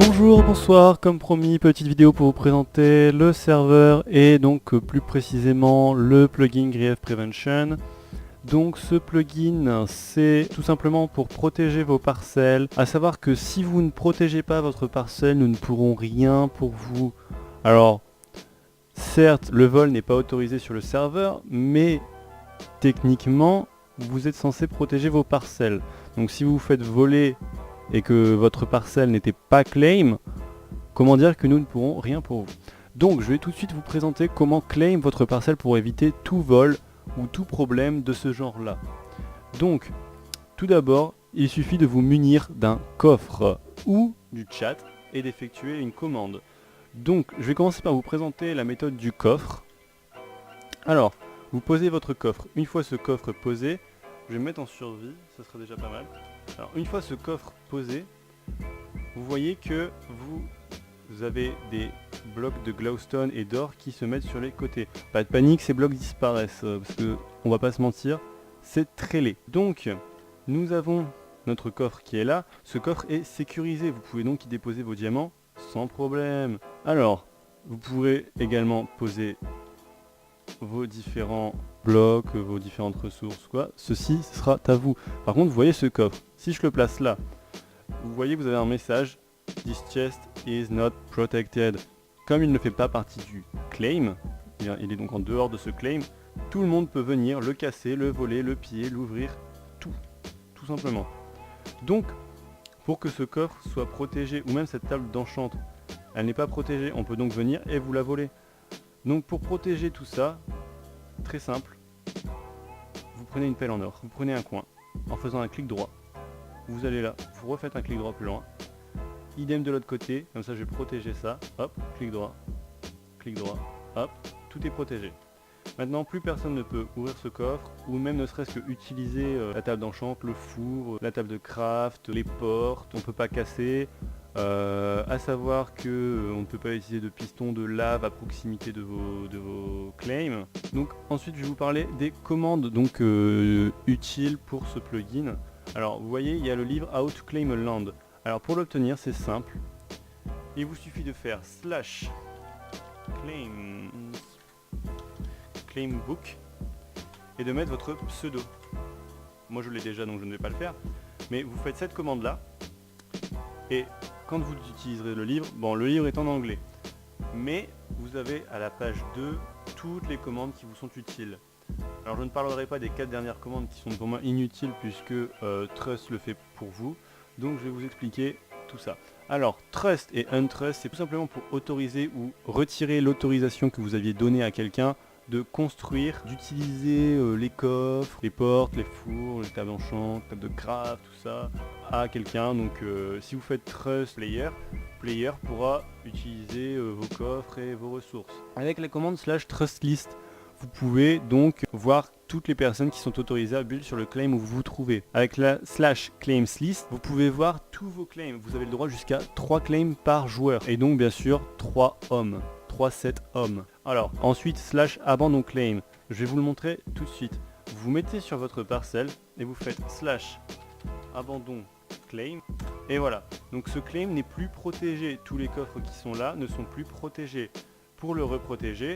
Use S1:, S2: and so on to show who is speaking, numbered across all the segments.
S1: Bonjour, bonsoir, comme promis, petite vidéo pour vous présenter le serveur et donc plus précisément le plugin Grief Prevention. Donc ce plugin c'est tout simplement pour protéger vos parcelles, à savoir que si vous ne protégez pas votre parcelle, nous ne pourrons rien pour vous. Alors certes le vol n'est pas autorisé sur le serveur, mais techniquement vous êtes censé protéger vos parcelles. Donc si vous vous faites voler et que votre parcelle n'était pas claim, comment dire que nous ne pourrons rien pour vous. Donc je vais tout de suite vous présenter comment claim votre parcelle pour éviter tout vol ou tout problème de ce genre là. Donc tout d'abord il suffit de vous munir d'un coffre ou du chat et d'effectuer une commande. Donc je vais commencer par vous présenter la méthode du coffre. Alors vous posez votre coffre. Une fois ce coffre posé, je vais me mettre en survie, ça sera déjà pas mal. Alors une fois ce coffre posé, vous voyez que vous avez des blocs de glowstone et d'or qui se mettent sur les côtés. Pas de panique, ces blocs disparaissent, parce que on va pas se mentir, c'est très laid. Donc nous avons notre coffre qui est là, ce coffre est sécurisé, vous pouvez donc y déposer vos diamants sans problème. Alors, vous pourrez également poser vos différents blocs, vos différentes ressources, quoi. Ceci sera à vous. Par contre, vous voyez ce coffre, si je le place là, vous voyez vous avez un message, This chest is not protected. Comme il ne fait pas partie du claim, il est donc en dehors de ce claim, tout le monde peut venir le casser, le voler, le piller, l'ouvrir, tout simplement. Donc, pour que ce coffre soit protégé, ou même cette table d'enchant, elle n'est pas protégée, on peut donc venir et vous la voler. Donc pour protéger tout ça, très simple, vous prenez une pelle en or, vous prenez un coin, en faisant un clic droit, vous allez là, vous refaites un clic droit plus loin, idem de l'autre côté, comme ça je vais protéger ça, hop, clic droit, hop, tout est protégé. Maintenant plus personne ne peut ouvrir ce coffre, ou même ne serait-ce que utiliser la table d'enchant, le four, la table de craft, les portes, on ne peut pas casser. À savoir que on ne peut pas utiliser de piston de lave à proximité de vos claims. Donc ensuite je vais vous parler des commandes donc utiles pour ce plugin. Alors vous voyez il y a le livre How to Claim a Land. Alors pour l'obtenir c'est simple, il vous suffit de faire slash claim book et de mettre votre pseudo. Moi je l'ai déjà donc je ne vais pas le faire, mais vous faites cette commande là et quand vous utiliserez le livre, bon le livre est en anglais, mais vous avez à la page 2 toutes les commandes qui vous sont utiles. Alors je ne parlerai pas des 4 dernières commandes qui sont pour moi inutiles puisque Trust le fait pour vous, donc je vais vous expliquer tout ça. Alors Trust et Untrust c'est tout simplement pour autoriser ou retirer l'autorisation que vous aviez donnée à quelqu'un de construire, d'utiliser les coffres, les portes, les fours, les tables d'enchant, tables de craft, tout ça, à quelqu'un. Donc si vous faites Trust Player pourra utiliser vos coffres et vos ressources. Avec la commande slash trust list, vous pouvez donc voir toutes les personnes qui sont autorisées à build sur le claim où vous vous trouvez. Avec la slash claims list, vous pouvez voir tous vos claims. Vous avez le droit jusqu'à 3 claims par joueur. Et donc bien sûr 3 hommes. 3 sets hommes. Alors ensuite slash abandon claim. Je vais vous le montrer tout de suite. Vous mettez sur votre parcelle et vous faites slash abandon claim. Et voilà. Donc ce claim n'est plus protégé. Tous les coffres qui sont là ne sont plus protégés. Pour le reprotéger,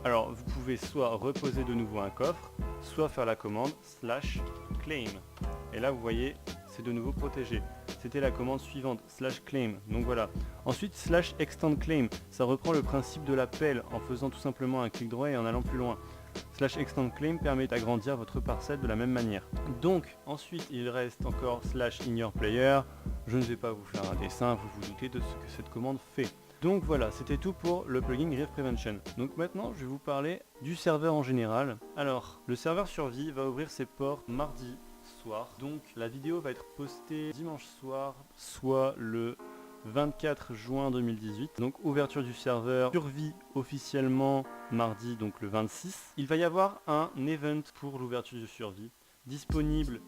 S1: alors vous pouvez soit reposer de nouveau un coffre, soit faire la commande slash claim. Et là vous voyez, c'est de nouveau protégé. C'était la commande suivante, slash claim. Donc voilà. Ensuite slash extend claim, ça reprend le principe de la pelle en faisant tout simplement un clic droit et en allant plus loin. Slash extend claim permet d'agrandir votre parcelle de la même manière. Donc ensuite il reste encore slash in your player. Je ne vais pas vous faire un dessin, vous vous doutez de ce que cette commande fait. Donc voilà, c'était tout pour le plugin Grief Prevention. Donc maintenant, je vais vous parler du serveur en général. Alors, le serveur survie va ouvrir ses portes mardi soir. Donc la vidéo va être postée dimanche soir, soit le 24 juin 2018. Donc ouverture du serveur survie officiellement mardi, donc le 26. Il va y avoir un event pour l'ouverture du survie, disponible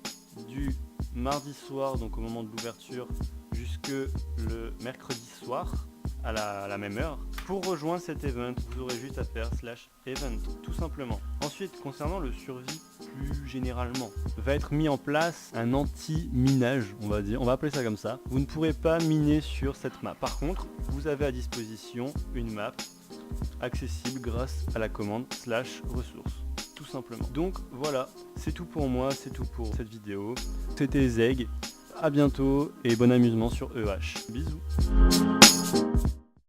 S1: du mardi soir, donc au moment de l'ouverture, jusque le mercredi soir. À la même heure. Pour rejoindre cet event, vous aurez juste à faire slash event, tout simplement. Ensuite, concernant le survie plus généralement, va être mis en place un anti-minage, on va dire, on va appeler ça comme ça. Vous ne pourrez pas miner sur cette map. Par contre, vous avez à disposition une map accessible grâce à la commande /ressources, tout simplement. Donc voilà, c'est tout pour moi, c'est tout pour cette vidéo. C'était Zeg, à bientôt et bon amusement sur EH. Bisous.